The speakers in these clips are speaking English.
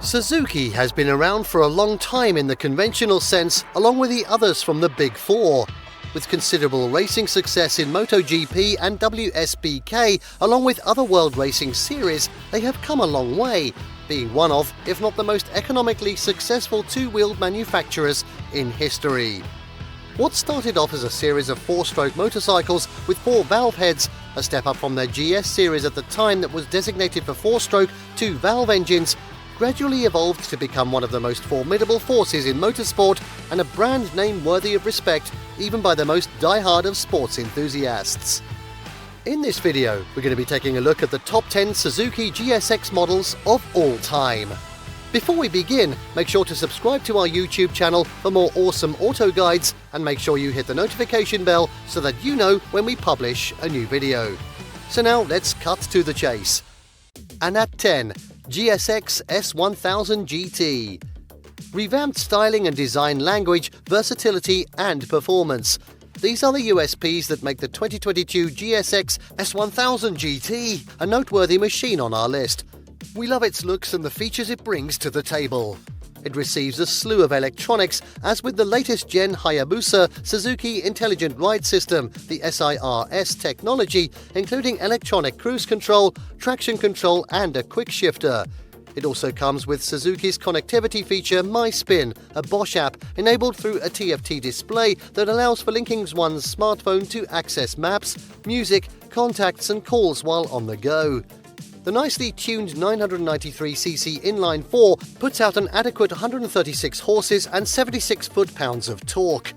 Suzuki has been around for a long time in the conventional sense, along with the others from the Big Four. With considerable racing success in MotoGP and WSBK, along with other World Racing Series, they have come a long way, being one of, if not the most economically successful two-wheeled manufacturers in history. What started off as a series of four-stroke motorcycles with four valve heads, a step up from their GS series at the time that was designated for four-stroke, two-valve engines, gradually evolved to become one of the most formidable forces in motorsport and a brand name worthy of respect even by the most die-hard of sports enthusiasts. In this video, we're going to be taking a look at the top 10 Suzuki GSX models of all time. Before we begin, make sure to subscribe to our YouTube channel for more awesome auto guides and make sure you hit the notification bell so that you know when we publish a new video. So now let's cut to the chase. And at 10, GSX-S1000 GT. Revamped styling and design language, versatility and performance. These are the USPs that make the 2022 GSX-S1000 GT a noteworthy machine on our list. We love its looks and the features it brings to the table. It receives a slew of electronics, as with the latest gen Hayabusa Suzuki Intelligent Ride System, the SIRS technology, including electronic cruise control, traction control and a quick shifter. It also comes with Suzuki's connectivity feature MySpin, a Bosch app enabled through a TFT display that allows for linking one's smartphone to access maps, music, contacts and calls while on the go. The nicely tuned 993cc inline-4 puts out an adequate 136 horses and 76 foot-pounds of torque.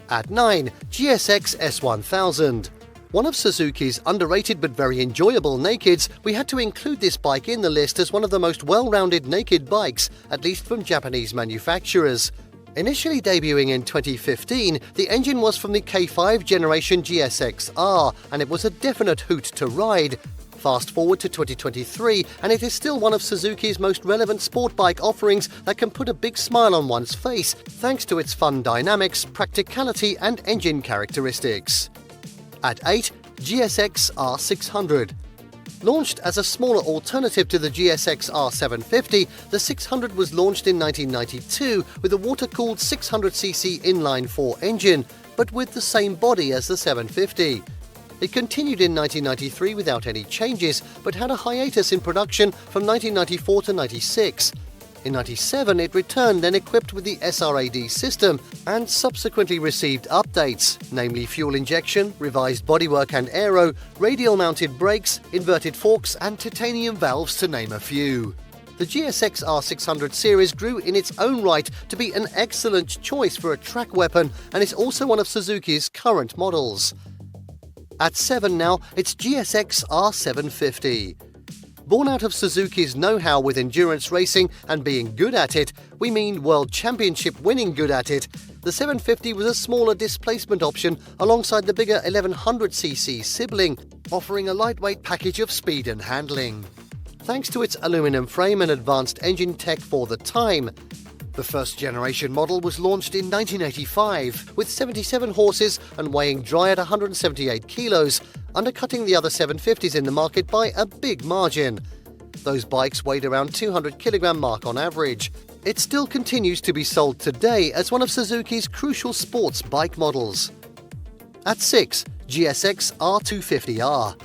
At 9, GSX S1000. One of Suzuki's underrated but very enjoyable nakeds, we had to include this bike in the list as one of the most well-rounded naked bikes, at least from Japanese manufacturers. Initially debuting in 2015, the engine was from the K5 generation GSX-R, and it was a definite hoot to ride. Fast forward to 2023, and it is still one of Suzuki's most relevant sport bike offerings that can put a big smile on one's face thanks to its fun dynamics, practicality and engine characteristics. At 8, GSX-R1300. Launched as a smaller alternative to the GSX-R750, the 600 was launched in 1992 with a water-cooled 600cc inline-4 engine, but with the same body as the 750. It continued in 1993 without any changes, but had a hiatus in production from 1994 to 96. In 97, it returned then equipped with the SRAD system and subsequently received updates, namely fuel injection, revised bodywork and aero, radial-mounted brakes, inverted forks and titanium valves to name a few. The GSX R600 series grew in its own right to be an excellent choice for a track weapon and is also one of Suzuki's current models. At 7 now, it's GSX R750. Born out of Suzuki's know-how with endurance racing and being good at it, we mean World Championship winning good at it, the 750 was a smaller displacement option alongside the bigger 1100cc sibling, offering a lightweight package of speed and handling. Thanks to its aluminum frame and advanced engine tech for the time, the first generation model was launched in 1985 with 77 horses and weighing dry at 178 kilos, undercutting the other 750s in the market by a big margin. Those bikes weighed around 200 kilogram mark on average. It still continues to be sold today as one of Suzuki's crucial sports bike models. At 6, GSX R250R.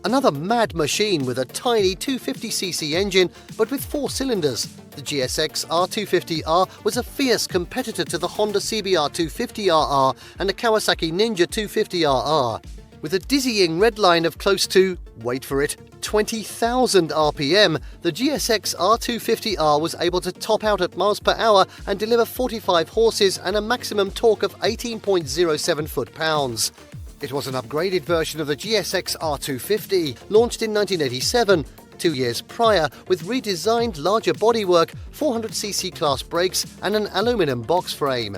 Another mad machine with a tiny 250cc engine, but with 4 cylinders. The GSX R250R was a fierce competitor to the Honda CBR 250RR and the Kawasaki Ninja 250RR. With a dizzying red line of close to, wait for it, 20,000 RPM, the GSX R250R was able to top out at miles per hour and deliver 45 horses and a maximum torque of 18.07 foot-pounds. It was an upgraded version of the GSX R250, launched in 1987, 2 years prior, with redesigned larger bodywork, 400cc class brakes and an aluminum box frame.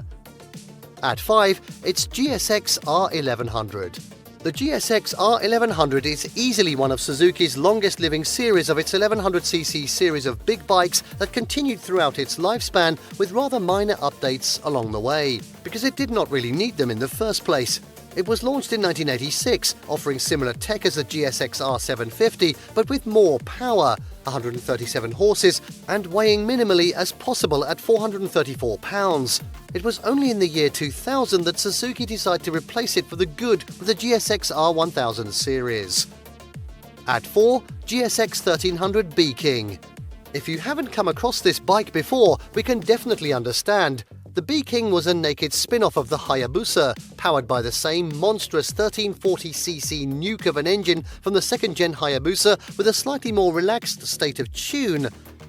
At 5, it's GSX R1100. The GSX R1100 is easily one of Suzuki's longest living series of its 1100cc series of big bikes that continued throughout its lifespan with rather minor updates along the way, because it did not really need them in the first place. It was launched in 1986, offering similar tech as the GSX-R750, but with more power, 137 horses, and weighing minimally as possible at 434 pounds. It was only in the year 2000 that Suzuki decided to replace it for the good with the GSX-R1000 series. At 4, GSX-1300 B-King. If you haven't come across this bike before, we can definitely understand. The B-King was a naked spin-off of the Hayabusa, powered by the same monstrous 1340cc nuke of an engine from the second-gen Hayabusa with a slightly more relaxed state of tune.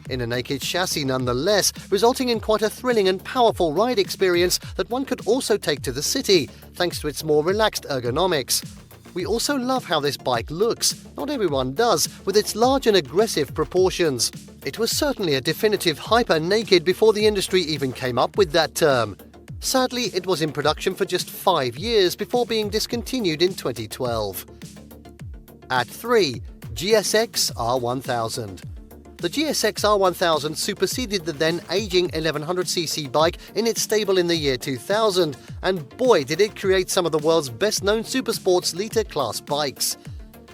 In a naked chassis nonetheless, resulting in quite a thrilling and powerful ride experience that one could also take to the city, thanks to its more relaxed ergonomics. We also love how this bike looks, not everyone does, with its large and aggressive proportions. It was certainly a definitive hyper-naked before the industry even came up with that term. Sadly, it was in production for just 5 years before being discontinued in 2012. At 3, GSX-R1000. The GSX-R1000 superseded the then aging 1100cc bike in its stable in the year 2000, and boy did it create some of the world's best-known supersports liter class bikes.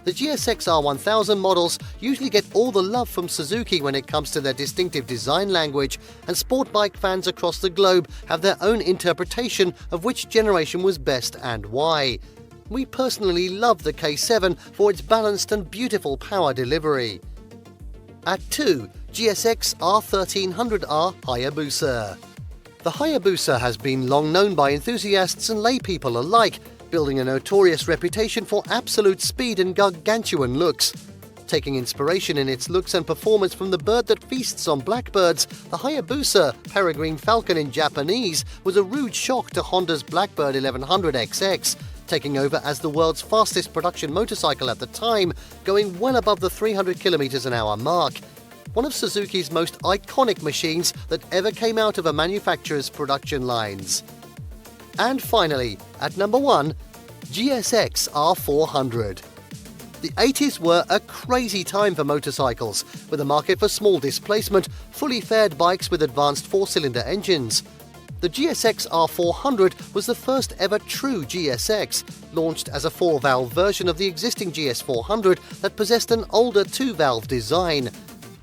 The GSX-R1000 models usually get all the love from Suzuki when it comes to their distinctive design language, and sport bike fans across the globe have their own interpretation of which generation was best and why. We personally love the K7 for its balanced and beautiful power delivery. At 2, GSX-R1300R Hayabusa. The Hayabusa has been long known by enthusiasts and laypeople alike, building a notorious reputation for absolute speed and gargantuan looks. Taking inspiration in its looks and performance from the bird that feasts on blackbirds, the Hayabusa, Peregrine Falcon in Japanese, was a rude shock to Honda's Blackbird 1100 XX, taking over as the world's fastest production motorcycle at the time, going well above the 300 km/h mark. One of Suzuki's most iconic machines that ever came out of a manufacturer's production lines. And finally, at number 1, GSX-R400. The 80s were a crazy time for motorcycles, with a market for small displacement, fully fared bikes with advanced 4-cylinder engines. The GSX-R400 was the first ever true GSX, launched as a 4-valve version of the existing GS400 that possessed an older 2-valve design.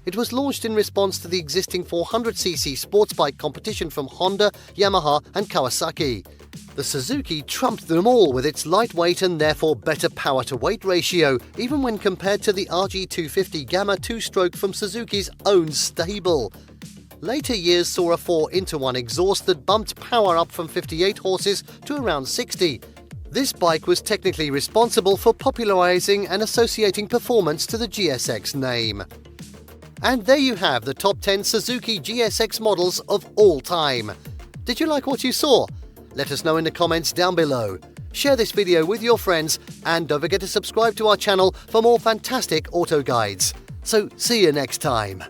It was launched in response to the existing 400cc sports bike competition from Honda, Yamaha and Kawasaki. The Suzuki trumped them all with its lightweight and therefore better power-to-weight ratio, even when compared to the RG250 Gamma 2-stroke from Suzuki's own stable. Later years saw a 4-into-1 exhaust that bumped power up from 58 horses to around 60. This bike was technically responsible for popularizing and associating performance to the GSX name. And there you have the top 10 Suzuki GSX models of all time. Did you like what you saw? Let us know in the comments down below. Share this video with your friends and don't forget to subscribe to our channel for more fantastic auto guides. So see you next time.